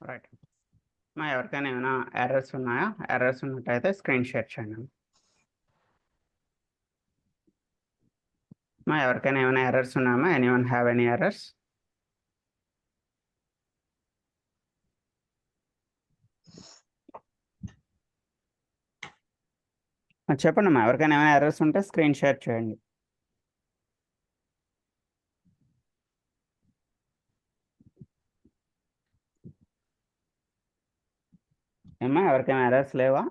Right. ఎవరికైనా ఏమైనా errors ఉన్నాయా? ఎర్రర్స్ ఉన్నట్టయితే స్క్రీన్ షేర్ చేయండి. ఎవరికైనా ఏమైనా ఎర్రర్స్ ఉన్నాయా? Anyone have any errors? చెప్పండి ఎవరికైనా ఏమైనా ఎర్రర్స్ ఉంటే స్క్రీన్ షేర్ చేయండి. ఎవరికైనా ఎర్రర్స్ లేవా?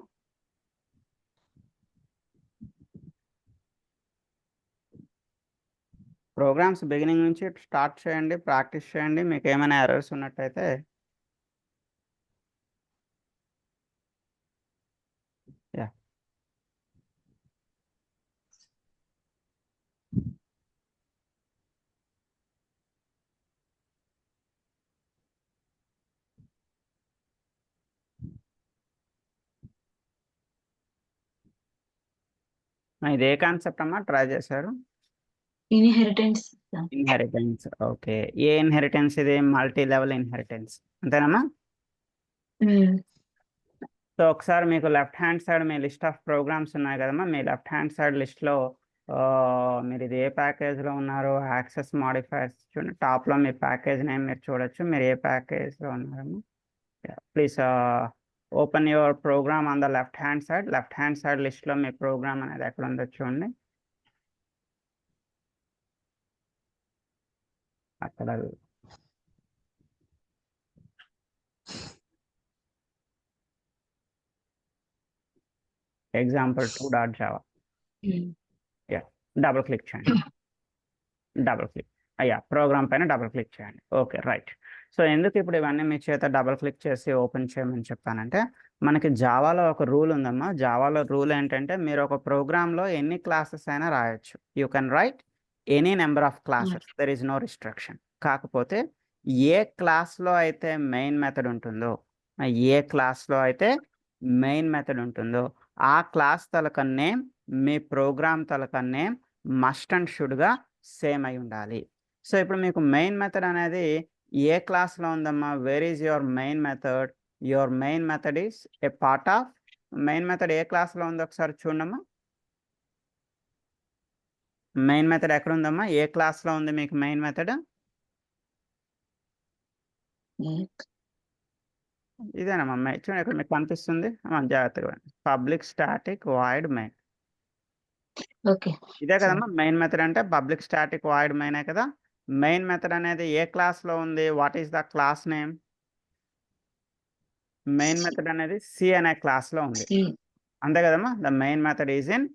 ప్రోగ్రామ్స్ బిగినింగ్ నుంచి స్టార్ట్ చేయండి, ప్రాక్టీస్ చేయండి. మీకు ఏమైనా ఎర్రర్స్ ఉన్నట్టయితే యా ఇది ఏ కాన్సెప్ట్ అమ్మా ట్రై చేశారు? ఇన్హెరిటెన్స్. ఇన్హెరిటెన్స్. ఓకే. ఏ ఇన్హెరిటెన్స్ ఇది? మల్టీ లెవెల్ ఇన్హెరిటెన్స్ అంతేనమ్మా? సో ఒకసారి మీకు లెఫ్ట్ హ్యాండ్ సైడ్ మీ లిస్ట్ ఆఫ్ ప్రోగ్రామ్స్ ఉన్నాయి కదమ్మా, మీ లెఫ్ట్ హ్యాండ్ సైడ్ లిస్ట్లో మీరు ఇది ఏ ప్యాకేజ్లో ఉన్నారో యాక్సెస్ మాడిఫైర్స్ చూడండి. టాప్లో మీ ప్యాకేజ్ నేమ్ మీరు చూడొచ్చు. మీరు ఏ ప్యాకేజ్లో ఉన్నారమ్మా? Please open your program on the left hand side. Left hand side లిస్ట్లో మీ ప్రోగ్రామ్ అనేది ఎక్కడ ఉందో చూడండి. అక్కడ example2.java. యా డబుల్ క్లిక్ చేయండి. డబుల్ క్లిక్ అయ్యా ప్రోగ్రామ్ పైన డబుల్ క్లిక్ చేయండి. Okay right. సో ఎందుకు ఇప్పుడు ఇవన్నీ మీ చేత డబుల్ క్లిక్ చేసి ఓపెన్ చేయమని చెప్పానంటే, మనకి జావాలో ఒక రూల్ ఉందమ్మా. జావాలో రూల్ ఏంటంటే, మీరు ఒక ప్రోగ్రాంలో ఎన్ని క్లాసెస్ అయినా రాయొచ్చు. You can write any number of classes, there is no restriction. కాకపోతే ఏ క్లాస్లో అయితే మెయిన్ మెథడ్ ఉంటుందో, ఏ క్లాస్లో అయితే మెయిన్ మెథడ్ ఉంటుందో ఆ క్లాస్ తలక నేమ్, మీ ప్రోగ్రామ్ తలక నేమ్ మస్ట్ అండ్ షుడ్గా సేమ్ అయి ఉండాలి. సో ఇప్పుడు మీకు మెయిన్ మెథడ్ అనేది ఏ క్లాస్లో ఉందమ్మా? Where is your main method? Your main method is a part of main method. ఏ క్లాస్లో ఉందో ఒకసారి చూడమ్మా. మెయిన్ మెథడ్ ఎక్కడ ఉందమ్మా? ఏ క్లాస్లో ఉంది మీకు మెయిన్ మెథడ్? ఇదేనమ్మా చూడండి, ఇక్కడ మీకు కనిపిస్తుంది. జాగ్రత్తగా పబ్లిక్ స్టాటిక్ వాయిడ్ మెయిన్. ఇదే కదమ్మా మెయిన్ మెథడ్ అంటే. పబ్లిక్ స్టాటిక్ వాయిడ్ మెయినే కదా. మెయిన్ మెథడ్ అనేది ఏ క్లాస్లో ఉంది? What is the class name? Main method అనేది సి అనే క్లాస్లో ఉంది, అంతే కదమ్మా. The main method is in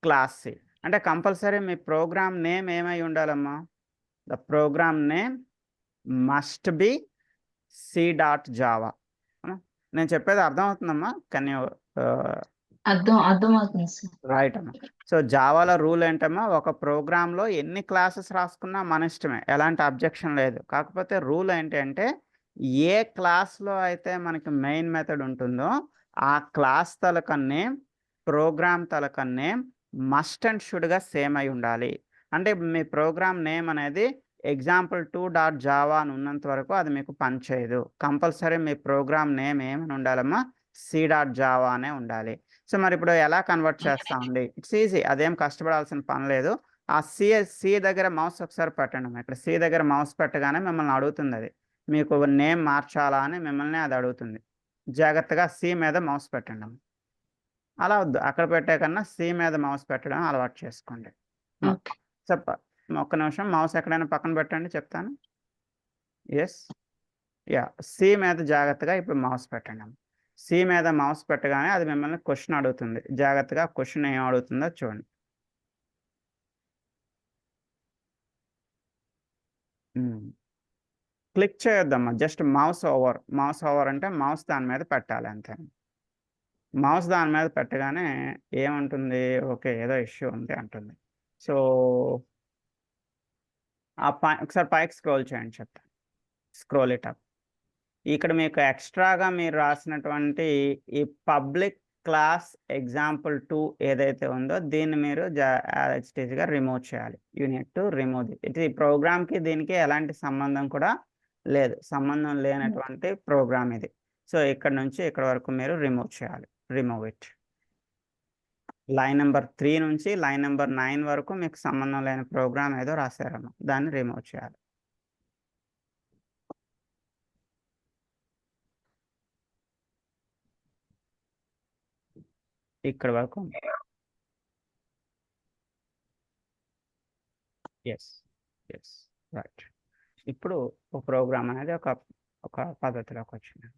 class C. అంటే కంపల్సరీ మీ ప్రోగ్రామ్ నేమ్ ఏమై ఉండాలమ్మా? The program name must be C.Java. నేను చెప్పేది అర్థమవుతుందమ్మా? కెన్ యూ అర్థమవుతుంది సార్. రైట్ అమ్మా. సో జావాలో రూల్ ఏంటమ్మా? ఒక ప్రోగ్రాంలో ఎన్ని క్లాసెస్ రాసుకున్నా మన ఇష్టమే, ఎలాంటి అబ్జెక్షన్ లేదు. కాకపోతే రూల్ ఏంటంటే, ఏ క్లాస్లో అయితే మనకి మెయిన్ మెథడ్ ఉంటుందో ఆ క్లాస్ తలక నేమ్, ప్రోగ్రామ్ తలక నేమ్ మస్ట్ అండ్ షుడ్గా సేమ్ అయి ఉండాలి. అంటే మీ ప్రోగ్రామ్ నేమ్ అనేది example2.java అని ఉన్నంత వరకు అది మీకు పనిచేయదు. కంపల్సరీ మీ ప్రోగ్రామ్ నేమ్ ఏమని ఉండాలమ్మా? C.Java అనే ఉండాలి. సో మరి ఇప్పుడు ఎలా కన్వర్ట్ చేస్తామండి? ఇట్స్ ఈజీ, అదేం కష్టపడాల్సిన పని లేదు. ఆ సి దగ్గర మౌస్ ఒకసారి పెట్టండి. ఇక్కడ సి దగ్గర మౌస్ పెట్టగానే మిమ్మల్ని అడుగుతుంది, అది మీకు నేమ్ మార్చాలా అని మిమ్మల్ని అది అడుగుతుంది. జాగ్రత్తగా సి మీద మౌస్ పెట్టండి. అలా వద్దు, అక్కడ పెట్టే కన్నా సి మీద మౌస్ పెట్టడం అలవాటు చేసుకోండి. ఒక్క నిమిషం మౌస్ ఎక్కడైనా పక్కన పెట్టండి, చెప్తాను. ఎస్, యా సి మీద జాగ్రత్తగా ఇప్పుడు మౌస్ పెట్టండి. సి మీద మౌస్ పెట్టగానే అది మిమ్మల్ని క్వశ్చన్ అడుగుతుంది. జాగ్రత్తగా క్వశ్చన్ ఏం అడుగుతుందో చూడండి. క్లిక్ చేయొద్దమ్మా, జస్ట్ మౌస్ ఓవర్ అంటే మౌస్ దాని మీద పెట్టాలి అంతే. మౌస్ దాని మీద పెట్టగానే ఏముంటుంది? ఓకే ఏదో ఇష్యూ ఉంది అంటుంది. సో ఒకసారి పైకి స్క్రోల్ చేయండి చెప్తాను. Scroll it up. ఇక్కడ మీకు ఎక్స్ట్రాగా మీరు రాసినటువంటి ఈ పబ్లిక్ క్లాస్ example2 ఏదైతే ఉందో దీన్ని మీరు గా రిమూవ్ చేయాలి. You need to remove it. ఈ ప్రోగ్రామ్కి దీనికి ఎలాంటి సంబంధం కూడా లేదు, సంబంధం లేనటువంటి ప్రోగ్రామ్ ఇది. సో ఇక్కడ నుంచి ఇక్కడ వరకు మీరు రిమూవ్ చేయాలి. Remove it. లైన్ నెంబర్ 3 నుంచి లైన్ నెంబర్ 9 వరకు మీకు సంబంధం లేని ప్రోగ్రామ్ ఏదో రాశారమ్మా, దాన్ని రిమూవ్ చేయాలి. ఇక్కడ వరకు ఎస్ ఎస్ రైట్. ఇప్పుడు ఒక ప్రోగ్రామ్ అనేది ఒక పద్ధతిలోకి వచ్చింది.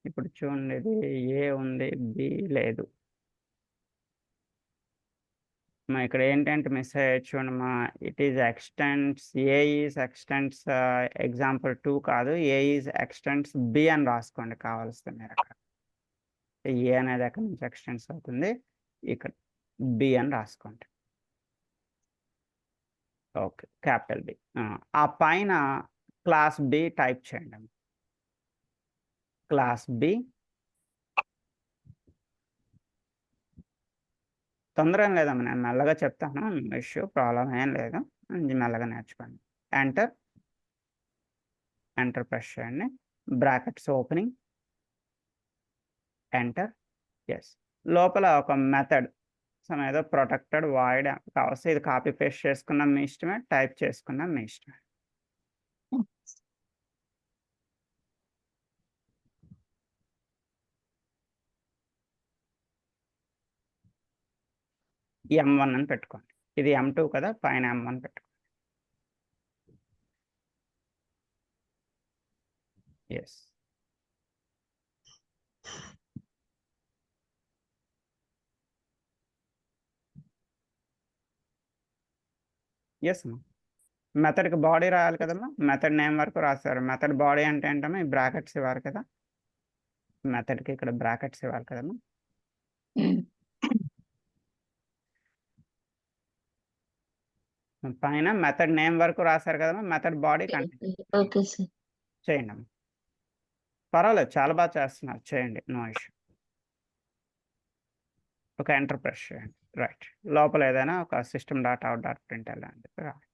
ఇప్పుడు చూడండి, ఇది ఏ ఉంది, బి లేదు. మా ఇక్కడ ఏంటంటే మిస్ అయ్యేది చూడండి మా, it is extends, A is extends example 2 కాదు, ఏ ఈజ్ ఎక్స్టెండ్స్ బి అని రాసుకోండి కావాల్స్తే మీరు. అక్కడ ఏ అనేది ఎక్కడి నుంచి ఎక్స్టెండ్స్ అవుతుంది, ఇక్కడ బి అని రాసుకోండి. Okay, capital B. ఆ పైన క్లాస్ బి టైప్ చేయండి. Class B. తొందర ఏం లేదమ్మా, నేను మెల్లగా చెప్తాను, ఇష్యూ ప్రాబ్లం ఏం లేదు, మెల్లగా నేర్చుకోండి. ఎంటర్. ఎంటర్ ప్రెస్ చేయండి. Brackets opening. ఎంటర్. ఎస్. లోపల ఒక మెథడ్ ఏదో ప్రొటెక్టెడ్ వాయిడ్ కావస్తే ఇది కాపీ పేస్ట్ చేసుకున్నాం మీ ఇష్టమే, టైప్ చేసుకున్నాం మీ ఇష్టమే. M1 అని పెట్టుకోండి. ఇది M2 కదా, పైన M1 పెట్టుకోండి. ఎస్. ఎస్ అమ్మా. మెథడ్కి బాడీ రాయాలి కదమ్మా, మెథడ్ నేమ్ వరకు రాశారు. మెథడ్ బాడీ అంటే ఏంటమ్మా, ఈ బ్రాకెట్స్ ఇవ్వాలి కదా, మెథడ్కి ఇక్కడ బ్రాకెట్స్ ఇవ్వాలి కదమ్మా. పైన మెథడ్ నేమ్ వరకు రాశారు కదమ్మా, method body continue okay sir. చేయండి అమ్మా. పర్వాలేదు, చాలా బాగా చేస్తున్నారు, చేయండి, నో ఇష్యూ. ఒక ఎంటర్ ప్రెస్ చేయండి. రైట్. లోపల ఏదైనా ఒక system dot out dot print అని చెప్పి రాయండి.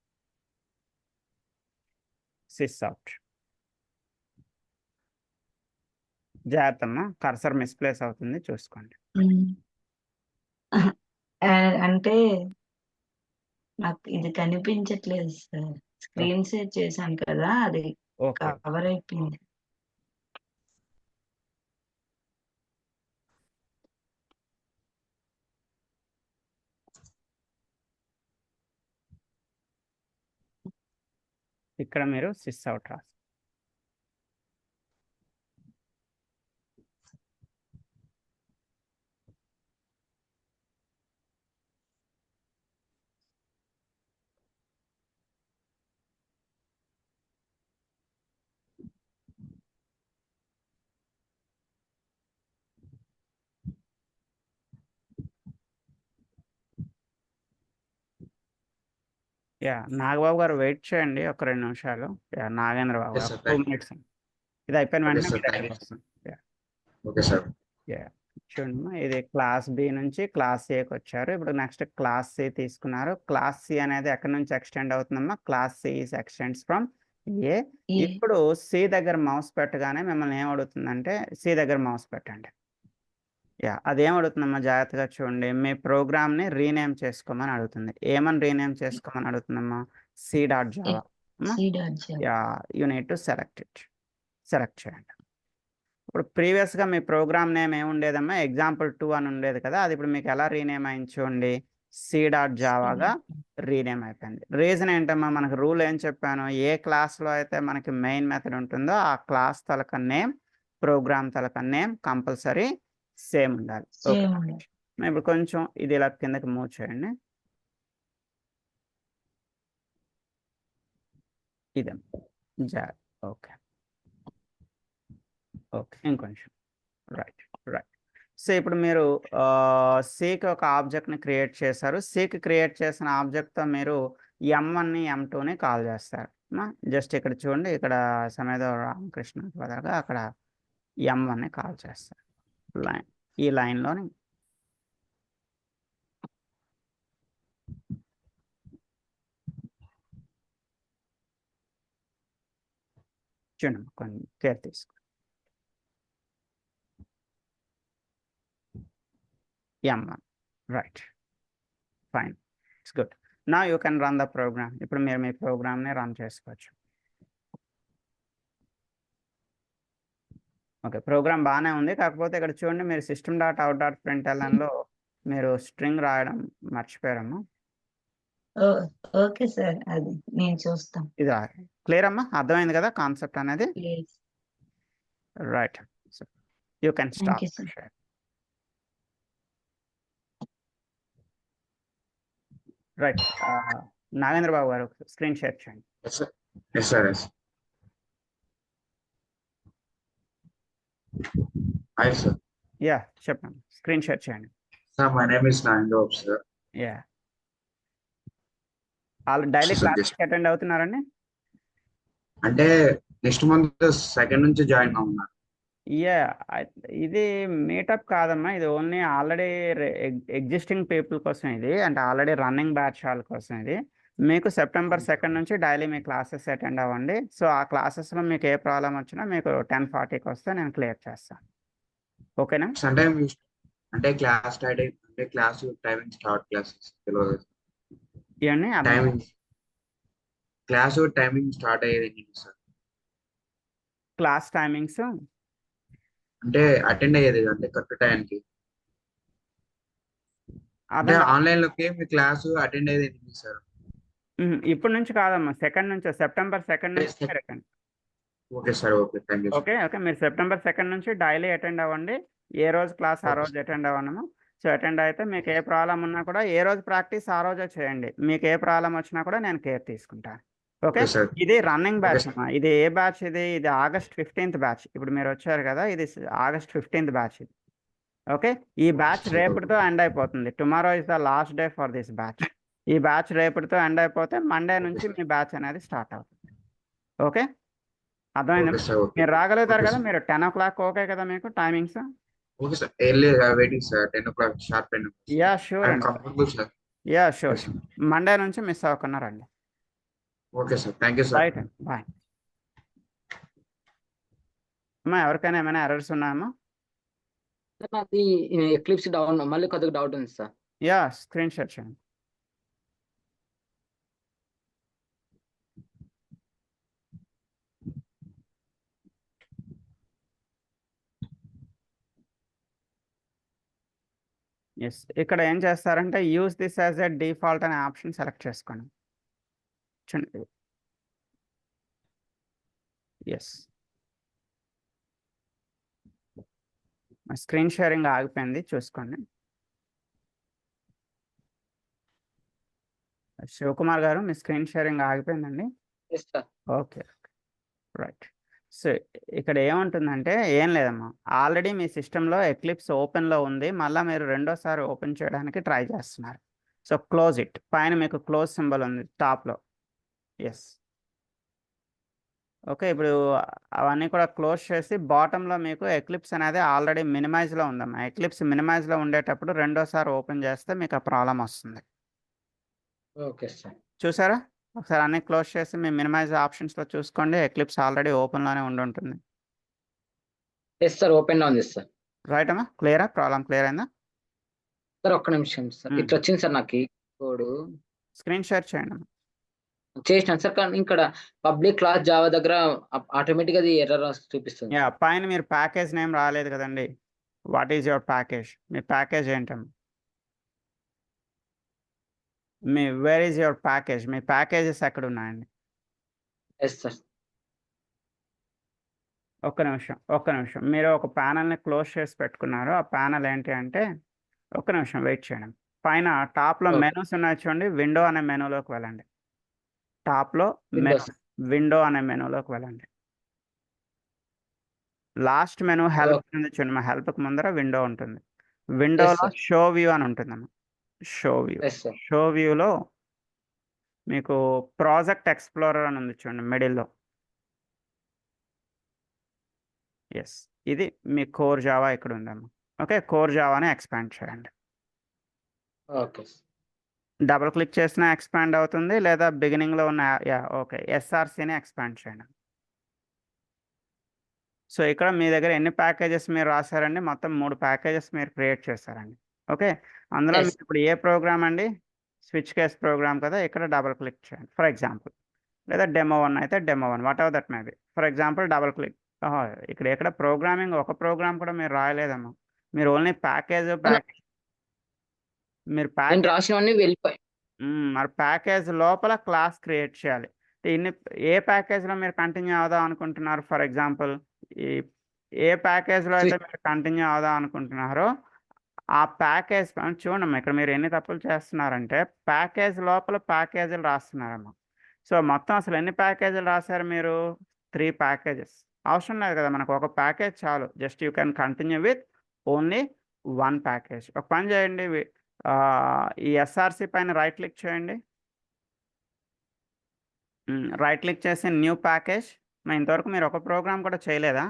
Sys out. జాగ్రత్తమ్మా, కర్సర్ మిస్ప్లేస్ అవుతుంది, చూసుకోండి. అంటే నాకు ఇది కనిపించట్లేదు సార్. స్క్రీన్ షేర్ చేశాను కదా, అది ఓకే. కవర్ అయిపోయింది. ఇక్కడ మీరు సిస్ అవుట్ రాసి. యా, నాగబాబు గారు వెయిట్ చేయండి ఒక 2 నిమిషాలు. యా, నాగేంద్ర బాబు Yes, గారు sir. 2 minutes. ఇది అయిపోయిన Okay, వెంటనే sir. మీ దగ్గరికి Thank you. వస్తుంది. యా. Okay, sir. యా, చూడమ్మా, ఇది క్లాస్ బి నుంచి క్లాస్ ఏకి వచ్చారు. ఇప్పుడు నెక్స్ట్ క్లాస్ సి తీసుకున్నారు. క్లాస్ సి అనేది ఎక్కడి నుంచి ఎక్స్టెండ్ అవుతుందమ్మా, class C extends from A. A. ఇప్పుడు సి దగ్గర మౌస్ పెట్టగానే మిమ్మల్ని ఏం అడుగుతుందంటే, సి దగ్గర మౌస్ పెట్టండి. యా, అదేం అడుగుతుందమ్మా, జాగ్రత్తగా చూడండి. మీ ప్రోగ్రామ్ని రీనేమ్ చేసుకోమని అడుగుతుంది. ఏమని రీనేమ్ చేసుకోమని అడుగుతుందమ్మా, C.Java. C.Java. Yeah, you need to select it. Select చేయండి. ఇప్పుడు ప్రీవియస్గా మీ ప్రోగ్రామ్ నేమ్ ఏముండేదమ్మా, example2 అని ఉండేది కదా, అది ఇప్పుడు మీకు ఎలా రీనేమ్ అయింది చూడండి, C.Javaగా రీనేమ్ అయిపోయింది. రీజన్ ఏంటమ్మా, మనకు రూల్ ఏం చెప్పాను, ఏ క్లాస్లో అయితే మనకి మెయిన్ మెథడ్ ఉంటుందో ఆ క్లాస్ తలక నేమ్, ప్రోగ్రామ్ తలక నేమ్ కంపల్సరీ సేమ్ ఉండాలి. ఓకే, ఇప్పుడు కొంచెం ఇది ఇలా కిందకి మూవ్ చేయండి. ఇదే ఓకే. ఓకే, ఇంకొంచెం. Right right. సో ఇప్పుడు మీరు సికి ఒక ఆబ్జెక్ట్ని క్రియేట్ చేశారు. సికి క్రియేట్ చేసిన ఆబ్జెక్ట్తో మీరు M1ని M2ని కాల్ చేస్తారు. జస్ట్ ఇక్కడ చూడండి, ఇక్కడ సమేధ రామకృష్ణ బదులుగా అక్కడ M1ని కాల్ చేస్తారు. ఈ లైన్లోని చూడండి కొన్ని కేర్ తీసుకో. M1 right, fine, it's good. నా you can run the program. ఇప్పుడు మీరు మీ ప్రోగ్రామ్ని రన్ చేసుకోవచ్చు. ఓకే, ప్రోగ్రామ్ బాగానే ఉంది. కాకపోతే ఇక్కడ చూడండి, మీరు system.out.printlnలో మీరు స్ట్రింగ్ రాయడం మర్చిపోయారమ్మా. ఓకే సార్, అది నేను చూస్తాం. ఇది క్లియర్ అమ్మా, అర్థమైంది కదా కాన్సెప్ట్ అనేది? Please. Right, so you can thank you start. Sir. Right, Nagendra బాబు గారు స్క్రీన్ షేర్ చేయండి. Yes, sir. Yes. Hi, sir. Yeah చెప్పండి, స్క్రీన్ షేర్ చేయండి. Sir, my name is Nando, sir. Yeah, వాళ్ళు daily Sir, classes just- attend అవుతున్నారండి? అంటే next month second నుంచి join అవుతున్నారు. Yeah, ఇది meetup కాదమ్మా, ఇది ఓన్లీ ఆల్రెడీ ఎగ్జిస్టింగ్ పీపుల్ కోసం ఇది, అంటే ఆల్రెడీ రన్నింగ్ బ్యాచ్ వాళ్ళ కోసం ఇది. మీకు September 2 నుంచి డైలీ మీ క్లాసెస్ అటెండ్ అవ్వండి. సో ఆ క్లాసెస్లో మీకు ఏ ప్రాబ్లం వచ్చినా మీకు 10:40కి వస్తే నేను క్లియర్ చేస్తాను. ఓకేనా? అంటే క్లాస్ టైమింగ్ స్టార్ట్ క్లాసెస్ తెలియదు. ఇవన్నీ టైమింగ్ క్లాస్ టైమింగ్ స్టార్ట్ అయ్యేది ఏంటి సార్? క్లాస్ టైమింగ్స్ అంటే అటెండ్ అయ్యేది అంటే కరెక్ట్ టైంకి, అంటే అర్థం ఆన్లైన్ లోకి మీ క్లాస్ అటెండ్ అయ్యేది ఏంటి సార్? ఇప్పటి నుంచి కాదమ్మా, సెకండ్ నుంచి, September 2 నుంచి మీరు attend. Okay sir, okay, thank you. Okay okay, మీరు September 2 నుంచి డైలీ అటెండ్ అవ్వండి. ఏ రోజు క్లాస్ ఆ Okay. రోజు అటెండ్ అవ్వడము. సో అటెండ్ అయితే మీకు ఏ ప్రాబ్లం ఉన్నా కూడా ఏ రోజు ప్రాక్టీస్ ఆ రోజే చేయండి. మీకు ఏ ప్రాబ్లం వచ్చినా కూడా నేను కేర్ తీసుకుంటాను. Okay, okay sir. ఇది రన్నింగ్ బ్యాచ్ Okay. అమ్మా. ఇది ఏ బ్యాచ్? ఇది August 15th బ్యాచ్. ఇప్పుడు మీరు వచ్చారు కదా, ఇది August 15th బ్యాచ్ ఇది. ఓకే, ఈ బ్యాచ్ Okay. రేపటితో ఎండ్ అయిపోతుంది. Tomorrow is the last day for this batch. ఈ బ్యాచ్ రేపటితో ఎండ్ అయిపోతే మండే నుంచి మీ బ్యాచ్ అనేది స్టార్ట్ అవుతుంది. ఓకే, అర్థమైందా? Okay sir, okay. మీరు రాగలుగుతారు Okay, కదా? sir. మీరు 10 o'clock ఓకే కదా మీకు timings? Okay sir, early waiting sir, 10 o'clock sharp and yeah sure అండి, comfortable sir. Yeah sure. Yes, sir. Monday నుంచి మిస్ అవ్వకుండా రండి. Okay sir, thank you sir. Right అండి, బాయ్. అమ్మా, ఎవరికైనా ఏమైనా ఎర్రర్స్ ఉన్నాయమ్మా? సార్ నాది ఎక్లిప్స్ డౌన్, మళ్ళీ కొద్దిగా డౌట్ ఉంది సార్. యా, స్క్రీన్ షేర్ చేయండి. ఎస్, ఇక్కడ ఏం చేస్తారంటే use this as a default అనే ఆప్షన్ సెలెక్ట్ చేసుకోండి. చూడండి, ఎస్, స్క్రీన్ షేరింగ్ ఆగిపోయింది, చూసుకోండి. శివకుమార్ గారు, మీ screen sharing ఆగిపోయిందండి. Yes sir. Okay, right. So ఇక్కడ ఏముంటుందంటే ఏం లేదమ్మా, ఆల్రెడీ మీ సిస్టంలో ఎక్లిప్స్ ఓపెన్లో ఉంది, మళ్ళీ మీరు రెండోసారి ఓపెన్ చేయడానికి ట్రై చేస్తున్నారు. So close it. పైన మీకు క్లోజ్ సింబల్ ఉంది టాప్లో. ఎస్, ఓకే, ఇప్పుడు అవన్నీ కూడా క్లోజ్ చేసి బాటంలో మీకు ఎక్లిప్స్ అనేది ఆల్రెడీ మినిమైజ్లో ఉందమ్మా. ఎక్లిప్స్ మినిమైజ్లో ఉండేటప్పుడు రెండోసారి ఓపెన్ చేస్తే మీకు ఆ ప్రాబ్లం వస్తుంది. Okay sir. చూసారా? ఒకసారి అన్ని క్లోజ్ చేసి మీ మినిమైజ్ ఆప్షన్స్లో చూసుకోండి. ఎక్లిప్స్ ఆల్రెడీ ఓపెన్లోనే ఉంటుంది. ఎస్ సార్, ఓపెన్ లో ఉంది సార్. రైట్ అమ్మా, క్లియరా? ప్రాబ్లం క్లియర్ అయిందా? సార్ ఒక్క నిమిషం సార్, ఇట్లా వచ్చింది సార్ నాకు కోడ్. స్క్రీన్ షేర్ చేయండి అమ్మా. చేసినాను సార్, కానీ ఇక్కడ పబ్లిక్ క్లాస్ జావా దగ్గర ఆటోమేటిక్ అది ఎర్రర్ చూపిస్తుంది. యా, పైన మీరు ప్యాకేజ్ నేమ్ రాలేదు కదండి. What is your package? మీ ప్యాకేజ్ ఏంటమ్మా? Wear is your package? Me packages ఎక్కడ ఉన్నాయండి? Yes sir. ఒక్క నిమిషం. మీరు ఒక ప్యానల్ని క్లోజ్ చేసి పెట్టుకున్నారు. ఆ ప్యానల్ ఏంటి అంటే, ఒక్క నిమిషం వెయిట్ చేయండి. పైన టాప్లో Okay. మెనూస్ ఉన్నాయి చూడండి. విండో అనే మెనూలోకి వెళ్ళండి. టాప్లో Windows. విండో అనే మెనూలోకి వెళ్ళండి. Last menu help Okay. ఉంది చూడండి. మా హెల్ప్కి ముందర విండో ఉంటుంది. విండోలో sir. షో వ్యూ అని ఉంటుందమ్మా. Show view. Yes sir. షో వ్యూలో మీకు ప్రాజెక్ట్ ఎక్స్ప్లోరర్ అని ఉంది చూడండి మిడిల్లో. ఎస్, ఇది మీ కోర్ జావా ఇక్కడ ఉందమ్మా. ఓకే, కోర్ జావాని ఎక్స్పాండ్ చేయండి. Okay sir. డబుల్ క్లిక్ చేసినా ఎక్స్పాండ్ అవుతుంది, లేదా బిగినింగ్లో ఉన్న ఓకే ఎస్ఆర్సీని ఎక్స్పాండ్ చేయండి. సో ఇక్కడ మీ దగ్గర ఎన్ని ప్యాకేజెస్ మీరు రాశారండి? మొత్తం 3 ప్యాకేజెస్ మీరు క్రియేట్ చేశారండి. ఓకే. అందులో Yes. మీరు ఇప్పుడు ఏ ప్రోగ్రామ్ అండి? స్విచ్ కేస్ ప్రోగ్రామ్ కదా! ఇక్కడ డబుల్ క్లిక్ చేయండి ఫర్ ఎగ్జాంపుల్. లేదా డెమో 1 అయితే demo 1 whatever that may be. For example double click. ఇక్కడ ఎక్కడ ప్రోగ్రామింగ్ ఒక ప్రోగ్రామ్ కూడా మీరు రాయలేదమ్మా. మీరు ఓన్లీ ప్యాకేజ్ మీరు నేను ప్యాకేజ్ రాసినవన్నీ వెళ్ళిపోయాయి. మరి ప్యాకేజ్ లోపల క్లాస్ క్రియేట్ చేయాలి. ఇన్ని ఏ ప్యాకేజ్‌లో మీరు కంటిన్యూ అవుదాం అనుకుంటున్నారు? ఫర్ ఎగ్జాంపుల్ ఈ ఏ ప్యాకేజ్‌లో అయితే మీరు కంటిన్యూ అవుదాం అనుకుంటున్నారో ఆ ప్యాకేజ్ చూడమ్మా ఇక్కడ మీరు ఎన్ని తప్పులు చేస్తున్నారంటే ప్యాకేజ్ లోపల ప్యాకేజీలు రాస్తున్నారమ్మా. సో మొత్తం అసలు ఎన్ని ప్యాకేజీలు రాశారు మీరు? 3 ప్యాకేజెస్. అవసరం లేదు కదా! మనకు ఒక ప్యాకేజ్ చాలు. Just you can continue with only 1 package. ఒక పని చేయండి. ఈ ఎస్ఆర్‌సి పైన రైట్ క్లిక్ చేయండి. రైట్ క్లిక్ చేసి న్యూ ప్యాకేజ్. ఇంతవరకు మీరు ఒక ప్రోగ్రామ్ కూడా చేయలేదా?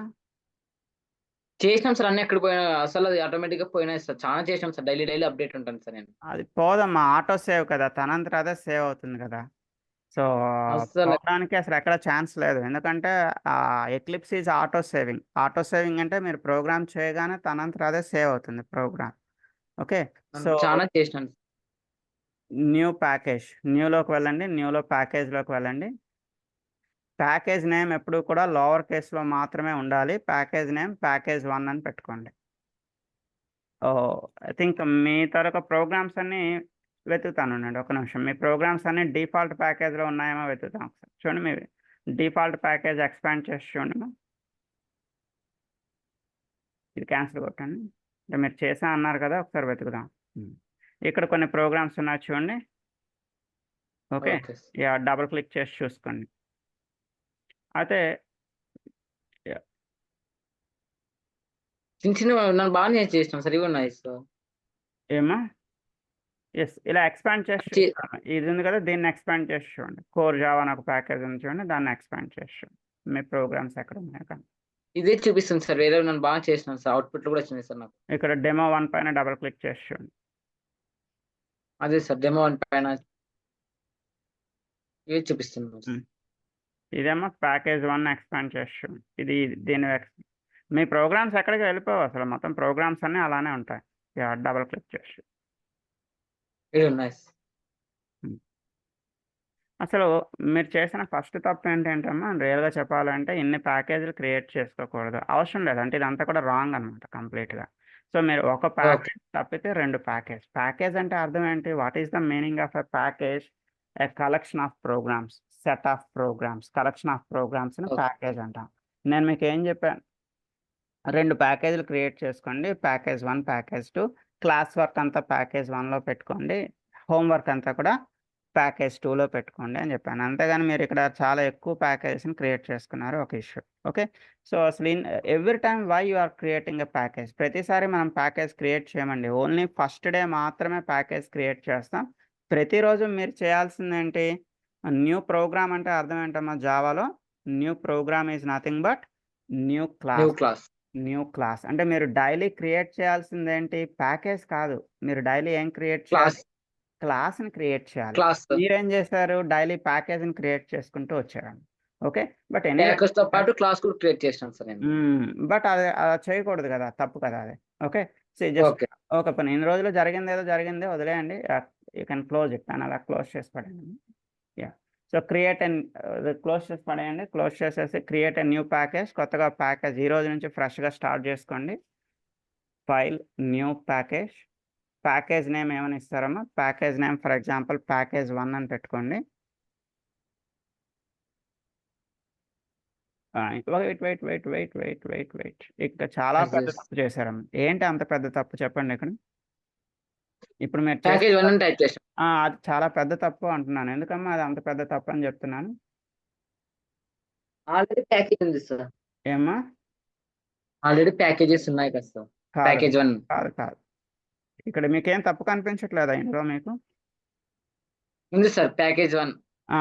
చేసినాం సార్ అన్ని ఎక్కడ పోయినా అసలు అది ఆటోమేటిక్‌గా పోయినాయి సార్. చాలా చేసినాం సార్. డైలీ అప్డేట్ ఉంటాను సార్ నేను. అది పోదమ్మా. ఆటో సేవ్ కదా! తనంతట అదే సేవ్ అవుతుంది కదా! సో అస్సలు పోవడానికి అసలు ఎక్కడ ఛాన్స్ లేదు. ఎందుకంటే eclipse is auto saving. Auto saving అంటే మీరు ప్రోగ్రామ్ చేయగానే తనంతట అదే సేవ్ అవుతుంది ప్రోగ్రామ్. ఓకే. సో చాలా చేసినాను. New package. న్యూలోకి వెళ్ళండి. న్యూలో ప్యాకేజ్‌లోకి వెళ్ళండి. ప్యాకేజ్ నేమ్ ఎప్పుడూ కూడా లోవర్ కేస్‌లో మాత్రమే ఉండాలి. ప్యాకేజ్ నేమ్ ప్యాకేజ్ 1 అని పెట్టుకోండి. ఐ థింక్ మీ తాలూకా ప్రోగ్రామ్స్ అన్నీ వెతుకుతానుండండి. ఒక నిమిషం. మీ ప్రోగ్రామ్స్ అన్నీ డిఫాల్ట్ ప్యాకేజ్‌లో ఉన్నాయేమో వెతుకుతాం ఒకసారి. చూడండి మీ డిఫాల్ట్ ప్యాకేజ్ ఎక్స్‌పాండ్ చేసి చూడండి. ఇది క్యాన్సిల్ కొట్టండి. అంటే మీరు చేశా అన్నారు కదా! ఒకసారి వెతుకుదాం. ఇక్కడ కొన్ని ప్రోగ్రామ్స్ ఉన్నాయి చూడండి. Okay. Okay. Yeah! Double click చేసి చూసుకోండి. అయితే చిన్న చిన్నవి నన్ను బాగానే చేసినాం సార్. ఇవి ఉన్నాయి సార్. ఏమ్మా? యెస్. ఇలా ఎక్స్‌పాండ్ చేసి చే చూడండి. ఇది ఉంది కదా! దీన్ని ఎక్స్‌పాండ్ చేసి చూడండి. కోర్ జావా అని ఒక ప్యాకేజ్ ఉంది చూడండి. దాన్ని ఎక్స్‌పాండ్ చేసి చూడండి. మీ ప్రోగ్రామ్స్ ఎక్కడ ఉన్నాయో కానీ. ఇదే చూపిస్తుంది సార్. వేరేవి నన్ను బాగా చేసినాను సార్. అవుట్‌పుట్‌లు కూడా వచ్చినాయి సార్ నాకు. ఇక్కడ డెమో 1 పైన డబుల్ క్లిక్ చేసి చూడండి. అదే సార్ డెమో 1 పైన ఇవే చూపిస్తుంది సార్. ఇదేమో ప్యాకేజ్ 1 ఎక్స్‌పాండ్ చేసి చూడండి. దీన్ని మీ ప్రోగ్రామ్స్ ఎక్కడికి వెళ్ళిపోవు అసలు. మొత్తం ప్రోగ్రామ్స్ అన్నీ అలానే ఉంటాయి. యాహ్! డబుల్ క్లిక్ చేసి. ఇవి ఉన్నాయి సార్. అసలు మీరు చేసిన ఫస్ట్ తప్పు ఏంటంటమ్మా రియల్‌గా చెప్పాలంటే ఇన్ని ప్యాకేజీలు క్రియేట్ చేసుకోకూడదు. అవసరం లేదు. అంటే ఇదంతా కూడా రాంగ్ అనమాట కంప్లీట్‌గా. సో మీరు ఒక ఓకే. ప్యాకేజ్ తప్పితే 2 ప్యాకేజ్. ప్యాకేజ్ అంటే అర్థం ఏంటి? What is the meaning of a package? A collection of programmes, set of programmes, collection of ప్రోగ్రామ్స్‌ని okay. Package అంటాం. నేను మీకేం చెప్పాను? 2 ప్యాకేజీలు క్రియేట్ చేసుకోండి. Package 1, package 2. క్లాస్ వర్క్ అంతా ప్యాకేజ్ 1లో పెట్టుకోండి. హోమ్ వర్క్ అంతా కూడా ప్యాకేజ్ 2లో పెట్టుకోండి అని చెప్పాను. అంతేగాని మీరు ఇక్కడ చాలా ఎక్కువ ప్యాకేజెస్‌ని క్రియేట్ చేసుకున్నారు. ఒక ఇష్యూ. ఓకే. సో అసలు every time why you are creating a package. ప్రతిసారి మనం ప్యాకేజ్ క్రియేట్ చేయమండి. ఓన్లీ ఫస్ట్ డే మాత్రమే ప్యాకేజ్ క్రియేట్ చేస్తాం. ప్రతిరోజు మీరు చేయాల్సిందేంటి? న్యూ ప్రోగ్రామ్ అంటే అర్థం ఏంటమ్మా జావాలో? New program is nothing but new new class. Class. New class. అంటే మీరు డైలీ క్రియేట్ చేయాల్సిందేంటి? ప్యాకేజ్ కాదు. మీరు డైలీ ఏం క్రియేట్ చేయాలి? క్లాస్. క్లాస్‌ని క్రియేట్ చేయాలి. క్లాస్. మీరేం చేశారు? డైలీ ప్యాకేజ్‌ని క్రియేట్ చేసుకుంటూ వచ్చారండి. ఓకే. బట్ ఎనీవే ప్యాకేజ్‌తో పాటు క్లాస్ కూడా క్రియేట్ చేసినాను సార్ నేను. బట్ అది అలా చేయకూడదు కదా! తప్పు కదా అది. ఓకే. Just okay. ఓకే. పోనీ ఇన్ని రోజులు జరిగిందేదో జరిగింది వదిలేయండి. You can close it. దాన్ని అలా క్లోజ్ చేసి పడేయండి. యాహ్! సో క్రియేట్ క్లోజ్ చేసి పడేయండి. క్లోజ్ చేసేసి క్రియేట్ ఎ న్యూ ప్యాకేజ్. కొత్తగా ప్యాకేజ్ ఈ రోజు నుంచి ఫ్రెష్‌గా స్టార్ట్ చేసుకోండి. File, new package. Package name ఏమని ఇస్తారమ్మా? Package name for example package 1 అని పెట్టుకోండి. వెయిట్. ఇక్కడ చాలా యెస్. పెద్ద యెస్. తప్పు చేశారమ్మా. ఏంటి అంత పెద్ద తప్పు చెప్పండి ఇక్కడ? ఇప్పుడు మీరు చేసిన ప్యాకేజ్ 1 అని టైప్ చేసాను. అది చాలా పెద్ద తప్పు అంటున్నాను. ఎందుకమ్మా అది అంత పెద్ద తప్పు అని చెప్తున్నాను? ఆల్రెడీ ప్యాకేజ్ ఉంది సార్. ఏమ్మా? ఆల్రెడీ ప్యాకేజెస్ ఉన్నాయి కదా సార్. కాదు. ప్యాకేజ్ 1. కాదు. ఇక్కడ మీకేం తప్పు కనిపించట్లేదా ఇందులో మీకు? ఉంది సార్ ప్యాకేజ్ 1.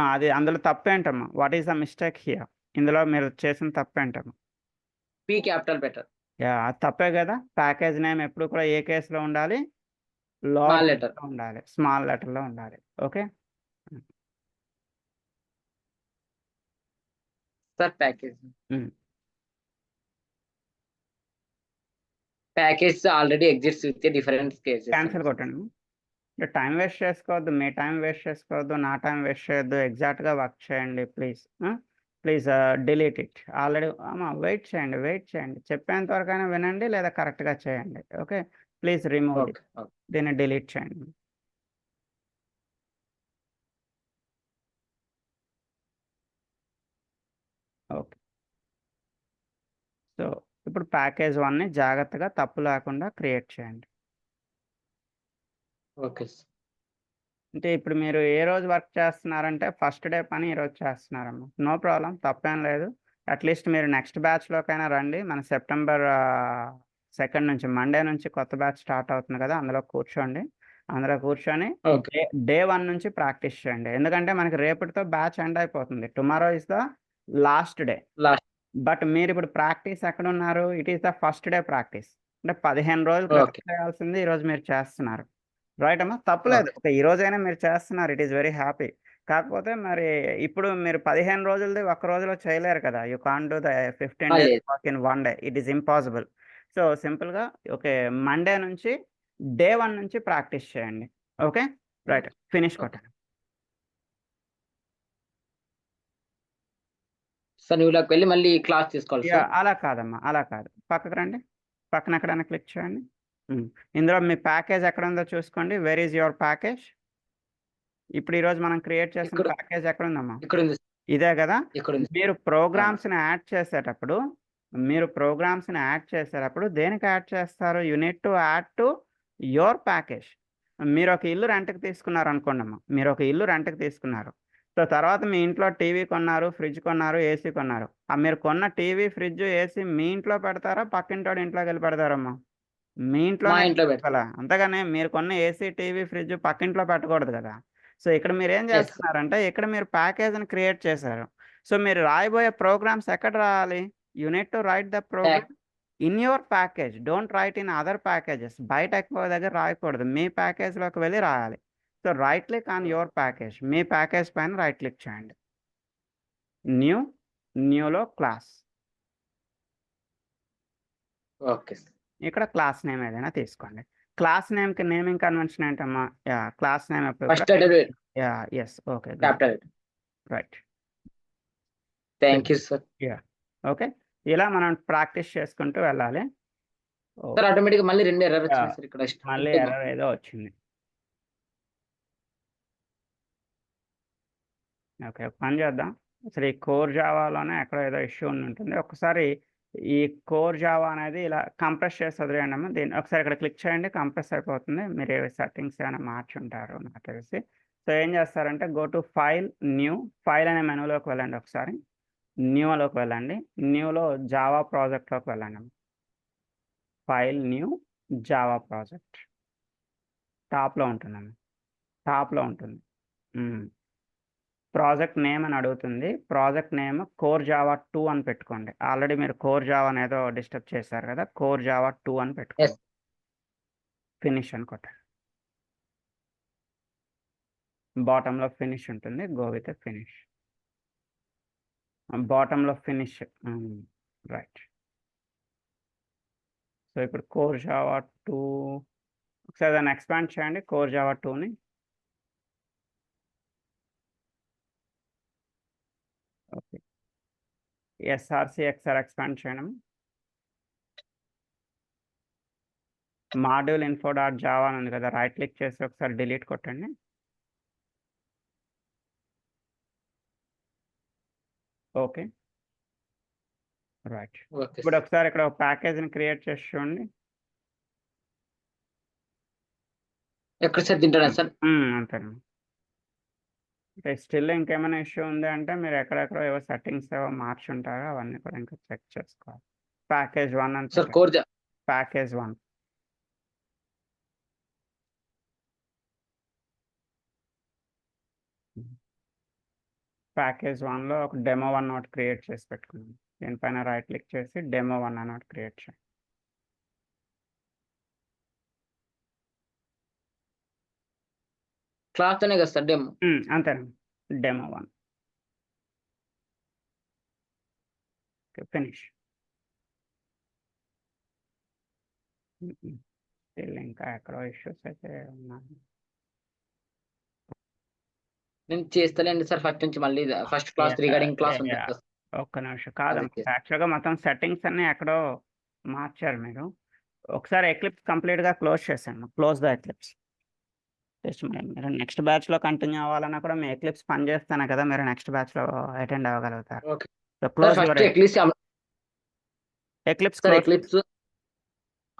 అది అందులో తప్పేంటమ్మా? What is the mistake here? ఇందులో మీరు చేసిన తప్పేంటమ్మా? పి క్యాపిటల్ పెట్టారు. యాహ్! అది తప్పే కదా! ప్యాకేజ్ నేమ్ ఎప్పుడు కూడా ఏ కేస్‌లో ఉండాలి? Lower small letter. కేస్‌లో ఉండాలి. స్మాల్ లెటర్‌లో ఉండాలి. Okay. Sir package. Package already exits with different cases. Cancel కొట్టండి. టైం వేస్ట్ చేసుకోవద్దు, మీ టైం వేస్ట్ చేసుకోవద్దు, నా టైం వేస్ట్ చేయొద్దు, ఎగ్జాక్ట్గా వర్క్ చేయండి please. Please delete it. Already wait చేయండి, చెప్పేంత వరకైనా వినండి లేదా కరెక్ట్గా చేయండి. Okay, please remove okay okay దీన్ని డిలీట్ చేయండి. ఓకే, సో ఇప్పుడు ప్యాకేజ్ 1ని జాగ్రత్తగా తప్పు లేకుండా క్రియేట్ చేయండి. ఓకే అంటే ఇప్పుడు మీరు ఏ రోజు వర్క్ చేస్తున్నారంటే ఫస్ట్ డే పని ఈరోజు చేస్తున్నారమ్మా, నో ప్రాబ్లం, తప్పేం లేదు. అట్లీస్ట్ మీరు నెక్స్ట్ బ్యాచ్లోకైనా రండి. మన సెప్టెంబర్ 2 నుంచి మండే నుంచి కొత్త బ్యాచ్ స్టార్ట్ అవుతుంది కదా, అందులో కూర్చొని ఓకే డే 1 నుంచి ప్రాక్టీస్ చేయండి. ఎందుకంటే మనకి రేపటితో బ్యాచ్ ఎండ్ అయిపోతుంది. Tomorrow is the last day. Last. But మీరు ఇప్పుడు ప్రాక్టీస్ ఎక్కడ ఉన్నారు? It is the first day practice. అంటే 15 రోజులు ఓకే ప్రాక్టీస్ చేయాల్సింది ఈరోజు మీరు చేస్తున్నారు. రైట్ అమ్మా, తప్పులేదు. ఓకే ఈ రోజైనా మీరు చేస్తున్నారు, ఇట్ ఈస్ వెరీ హ్యాపీ. కాకపోతే మరి ఇప్పుడు మీరు 15 రోజులది ఒక్క రోజులో చేయలేరు కదా. You can't do the 15 days లేదు. Work in 1 day. It is impossible. So సింపుల్గా ఓకే, మండే నుంచి డే 1 నుంచి ప్రాక్టీస్ చేయండి. ఓకే రైట్, ఫినిష్ ఓకే కొట్టండి. సార్ నువ్వులోకి వెళ్ళి మళ్ళీ క్లాస్ తీసుకోవాలి సార్. అలా కాదమ్మా, అలా కాదు. పక్కకు రండి, పక్కన ఎక్కడైనా క్లిక్ చేయండి. ఇందులో మీ ప్యాకేజ్ ఎక్కడ ఉందో చూసుకోండి. Wear is your package? ఇప్పుడు ఈరోజు మనం క్రియేట్ చేసిన ఇక్కడ ప్యాకేజ్ ఎక్కడ ఉందమ్మా? ఇక్కడ ఉంది ఇదే కదా. ఇక్కడ ఉంది. మీరు ప్రోగ్రామ్స్ని యాడ్ చేసేటప్పుడు దేనికి యాడ్ చేస్తారు? You need to add to your package. మీరు ఒక ఇల్లు రెంట్కి తీసుకున్నారు అనుకోండి అమ్మా, మీరు ఒక ఇల్లు రెంట్కి తీసుకున్నారు. సో తర్వాత మీ ఇంట్లో టీవీ కొన్నారు, ఫ్రిడ్జ్ కొన్నారు, ఏసీ కొన్నారు. మీరు కొన్న టీవీ, ఫ్రిడ్జ్, ఏసీ మీ ఇంట్లో పెడతారా, పక్కింటోడి ఇంట్లోకి వెళ్ళి పెడతారమ్మా? మీ మా ఇంట్లోనే ఇంట్లో పెడతాం. పెట్టాలా? అంతేగాని మీరు కొన్న ఏసీ, టీవీ, ఫ్రిడ్జ్ పక్కింట్లో పెట్టకూడదు కదా. సో ఇక్కడ మీరు ఏం ఎస్ సార్. చేస్తున్నారంటే ఇక్కడ మీరు ప్యాకేజ్ని క్రియేట్ చేశారు. సో మీరు రాయబోయే ప్రోగ్రామ్స్ ఎక్కడ రాయాలి? You need to write the program in your package. Don't write in other packages. బయట ఎక్కువ దగ్గర రాయకూడదు, మీ ప్యాకేజ్లోకి వెళ్ళి రాయాలి. So right click on your package. మీ ప్యాకేజ్ పైన రైట్ క్లిక్ చేయండి. న్యూలో క్లాస్. Okay sir. ఇక్కడ క్లాస్ నేమ్ ఏదైనా తీసుకోండి. క్లాస్ నేమ్కి నేమింగ్ కన్వెన్షన్ ఏంటమ్మా? Class name first S. Okay capital. Right. Thank you sir. Okay, ఇలా మనం ప్రాక్టీస్ చేసుకుంటూ వెళ్ళాలి. సార్ ఆటోమేటిక్ మళ్ళీ 2 ఎర్రర్ వచ్చింది సార్ ఇక్కడ. మళ్ళీ ఎర్రర్ ఏదో వచ్చింది. ఓకే, పని చేద్దాం. అసలు ఈ కోర్ జావాలోనే ఎక్కడో ఏదో ఇష్యూ ఉంటుంది. ఒకసారి ఈ కోర్ జావా అనేది ఇలా కంప్రెస్ చేసి వదిలేయండి అమ్మా. దీన్ని ఒకసారి ఇక్కడ క్లిక్ చేయండి, కంప్రెస్ అయిపోతుంది. మీరు ఏ సెట్టింగ్స్ ఏమైనా మార్చుంటారు నాకు తెలిసి. సో ఏం చేస్తారంటే గో టు ఫైల్, ఫైల్ అనే మెనూలోకి వెళ్ళండి. ఒకసారి న్యూలోకి వెళ్ళండి. న్యూలో జావా ప్రాజెక్ట్లోకి వెళ్ళండి. ఫైల్, జావా ప్రాజెక్ట్ టాప్లో ఉంటుందమ్మా, టాప్లో ఉంటుంది. ప్రాజెక్ట్ నేమ్ అని అడుగుతుంది. ప్రాజెక్ట్ నేమ్ కోర్ జావా 2 అని పెట్టుకోండి. ఆల్రెడీ మీరు కోర్ జావా అనేదో డిస్టర్బ్ చేశారు కదా, కోర్ జావా 2 అని పెట్టుకోండి. ఫినిష్ అని కొట్టండి. బాటంలో ఫినిష్ ఉంటుంది, గో విత్ ఫినిష్. బాటంలో ఫినిష్, రైట్. సో ఇప్పుడు కోర్ జావా 2 ఒకసారి దాన్ని ఎక్స్పాండ్ చేయండి. కోర్ జావా 2ని ఓకే, SRC/XR ఎక్స్పాండ్ చేయడం. మాడ్యూల్ info.java అని ఉంది కదా, రైట్ క్లిక్ చేసి ఒకసారి డిలీట్ కొట్టండి. Okay right. ఇప్పుడు ఒకసారి ఇక్కడ ఒక ప్యాకేజ్ని క్రియేట్ చేసి చూడండి. ఎక్కడ సార్ తింటారా సార్? అంతేనండి. అంటే స్టిల్ ఇంకేమైనా ఇష్యూ ఉంది అంటే మీరు ఎక్కడెక్కడో ఏవో సెట్టింగ్స్ ఏవో మార్చుంటారో అవన్నీ కూడా ఇంకా చెక్ చేసుకోవాలి. ప్యాకేజ్ 1 అని సార్ కోర్ ప్యాకేజ్ 1. ప్యాకేజ్ 1లో ఒక డెమో 1 నోట్ క్రియేట్ చేసి పెట్టుకున్నాం. దీనిపైన రైట్ క్లిక్ చేసి డెమో 1 అని ఒకటి క్రియేట్ చేయండి. క్లాస్ తోనే కదా సార్ డెమో? అంతేనండి, డెమో 1. Okay, finish. స్టిల్ ఇంకా ఎక్కడో ఇష్యూస్ అయితే ఉన్నాయి. నేను చేస్తలేండి సార్ ఫస్ట్ నుంచి మళ్ళీ ఫస్ట్ క్లాస్ రిగార్డింగ్ క్లాస్ ఉంటుంది కదా. ఒక్క నిమిషం అది కాదమ్మా, చేస్తా. యాక్చువల్గా మొత్తం సెట్టింగ్స్ అన్ని ఎక్కడో మార్చారు మీరు. ఒకసారి ఎక్లిప్స్ కంప్లీట్గా క్లోజ్ చేశాను. Close the eclipse. జస్ట్ మీరు నెక్స్ట్ బ్యాచ్లో కంటిన్యూ అవ్వాలన్నా కూడా మీ ఎక్లిప్స్ పని చేస్తేనే కదా మీరు నెక్స్ట్ బ్యాచ్లో attend అవ్వగలుగుతారు. Okay so sir close first your eclipse sir close. Eclipse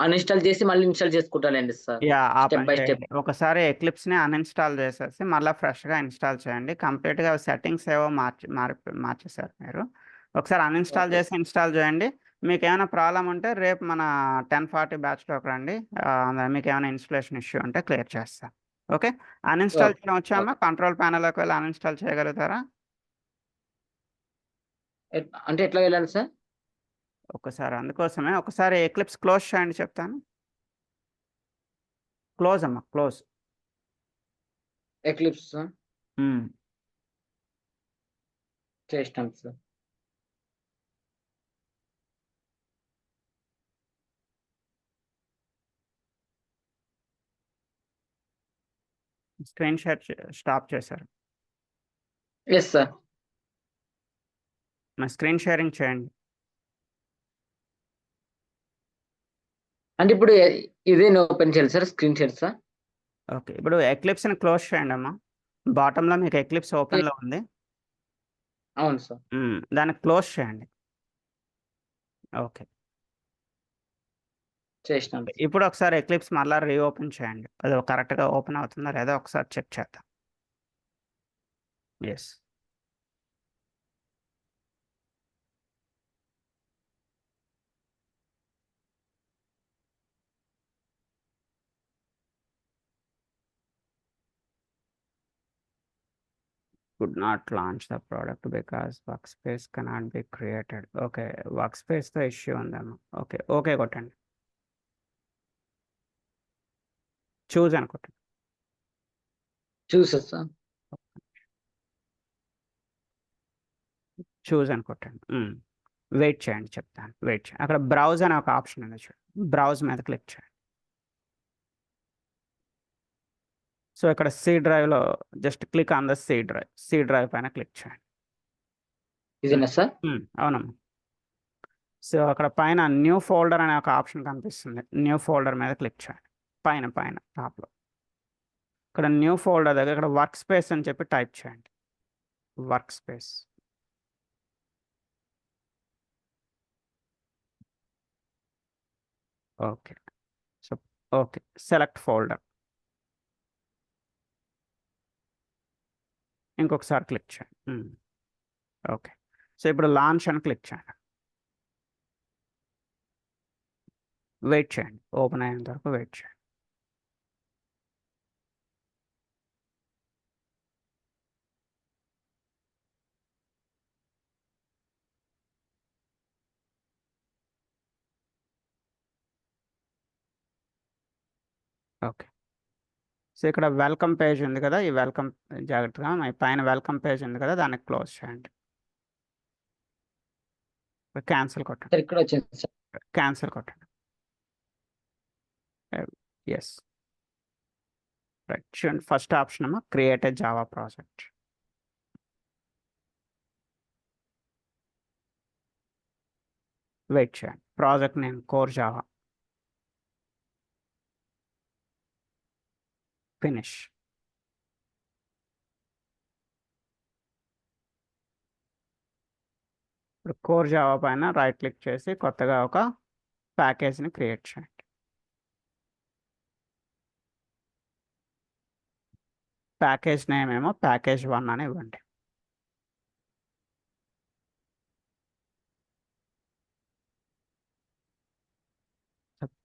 uninstall చేసి మళ్ళీ ఇన్స్టాల్ చేసుకుంటానండి సార్ యా ఆ స్టెప్ పని బై స్టెప్. చేయండి. ఒకసారి ఎక్లిప్స్ని అన్ఇన్స్టాల్ చేసేసి మళ్ళీ ఫ్రెష్గా ఇన్స్టాల్ చేయండి. కంప్లీట్గా సెట్టింగ్స్ ఏవో మార్చేశారు మీరు. ఒకసారి అన్ఇన్స్టాల్ ఓకే చేసి ఇన్స్టాల్ చేయండి. మీకు ఏమైనా ప్రాబ్లం ఉంటే రేపు మన 10:40 బ్యాచ్లోకి రండి. మీకు ఏమైనా ఇన్స్టలేషన్ ఇష్యూ ఉంటే క్లియర్ చేస్తాను. ఓకే, అన్ఇన్స్టాల్ ఓకే చేయడం వచ్చామా? ఓకే. కంట్రోల్ ప్యానల్లోకి వెళ్ళి అన్ఇన్స్టాల్ చేయగలుగుతారా? అంటే ఎట్లా వెళ్ళాలి సార్? ఒకసారి అందుకోసమే ఒకసారి ఎక్లిప్స్ క్లోజ్ చేయండి చెప్తాను. క్లోజ్ అమ్మా, క్లోజ్. ఎక్లిప్స్ చేసినాం సార్. స్క్రీన్ షేర్ స్టాప్ చేశారు. Yes sir. మా స్క్రీన్ షేరింగ్ చేయండి. అంటే ఇప్పుడు ఇదే ఓపెన్ చేయాలి sir screen share sir? Okay, ఇప్పుడు ఎక్లిప్స్ని క్లోజ్ చేయండి అమ్మా. బాటంలో మీకు ఎక్లిప్స్ ఓపెన్లో ఉంది. అవును సార్. దాన్ని క్లోజ్ చేయండి. ఓకే, చేసినాం సార్. ఇప్పుడు ఒకసారి ఎక్లిప్స్ మళ్ళీ రీఓపెన్ చేయండి. అది కరెక్ట్గా ఓపెన్ అవుతుందో లేదో ఒకసారి చెక్ చేద్దాం. Yes, could not launch the product because workspace cannot be created. Okay, వర్క్స్పేస్తో issue ఉందమ్మా. ఓకే ఓకే కొట్టండి. చూజ్ అని కొట్టండి. చూసా సార్. చూజ్ అని కొట్టండి. వెయిట్ చేయండి, చెప్తాను. వెయిట్ చేయండి. అక్కడ బ్రౌజ్ అనే ఒక ఆప్షన్ ఉంది చూడండి. బ్రౌజ్ మీద క్లిక్ చేయండి. సో ఇక్కడ సి డ్రైవ్లో just click on the C drive పైన క్లిక్ చేయండి. ఇదేనా సార్? అవునమ్మా. సో అక్కడ పైన న్యూ ఫోల్డర్ అనే ఒక ఆప్షన్ కనిపిస్తుంది. న్యూ ఫోల్డర్ మీద క్లిక్ చేయండి. పైన టాప్లో ఇక్కడ న్యూ ఫోల్డర్ దగ్గర ఇక్కడ వర్క్ స్పేస్ అని చెప్పి టైప్ చేయండి. Work space. Okay, so okay, select folder. ఇంకొకసారి క్లిక్ చేయండి. ఓకే, సో ఇప్పుడు లాంచ్ అని క్లిక్ చేయండి. వెయిట్ చేయండి, ఓపెన్ అయ్యేంత వరకు వెయిట్ చేయండి. ఓకే, సో ఇక్కడ వెల్కమ్ పేజ్ ఉంది కదా, ఈ వెల్కమ్ జాగ్రత్తగా పైన వెల్కమ్ పేజ్ ఉంది కదా, దాన్ని క్లోజ్ చేయండి. క్యాన్సిల్ కొట్టండి. సార్ ఇక్కడ వచ్చింది సార్. క్యాన్సిల్ కొట్టండి. Yes, right. చూడండి, ఫస్ట్ ఆప్షన్ ఏమో create a Java project. Wait చేయండి. Project name core Java. Finish. ఇప్పుడు కోర్ జావా పైన రైట్ క్లిక్ చేసి కొత్తగా ఒక ప్యాకేజ్ని క్రియేట్ చేయండి. ప్యాకేజ్ నేమ్ ఏమో ప్యాకేజ్ 1 అని ఇవ్వండి.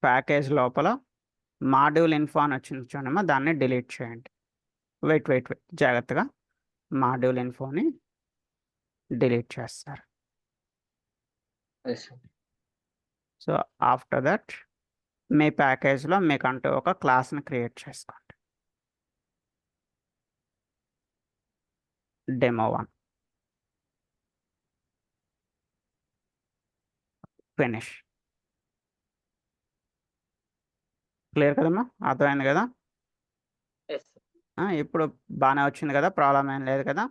ప్యాకేజ్ లోపల మాడ్యూల్ ఇన్ఫో అని వచ్చింది చూడమ్మా, దాన్ని డిలీట్ చేయండి. వెయిట్ జాగ్రత్తగా మాడ్యూల్ ఇన్ఫోని డిలీట్ చేస్తారు. Yes sir. So after that మీ ప్యాకేజ్లో మీకంటూ ఒక క్లాస్ని క్రియేట్ చేసుకోండి. demo1. ఫినిష్. క్లియర్ కదమ్మా? అర్థమైంది కదా? ఎస్ ఇప్పుడు బాగానే వచ్చింది కదా? ప్రాబ్లం ఏం లేదు కదా?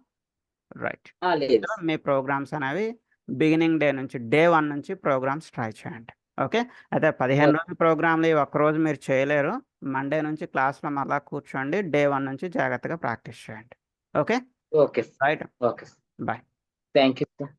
రైట్. లేదు మీ ప్రోగ్రామ్స్ అనేవి బిగినింగ్ డే నుంచి డే 1 నుంచి ప్రోగ్రామ్స్ ట్రై చేయండి. ఓకే. అయితే 15 రోజుల ప్రోగ్రామ్లు ఈ ఒక్కరోజు మీరు చేయలేరు. మండే నుంచి క్లాస్లో మళ్ళా కూర్చోండి. డే 1 నుంచి జాగ్రత్తగా ప్రాక్టీస్ చేయండి. Okay okay right. Okay bye. Thank you sir.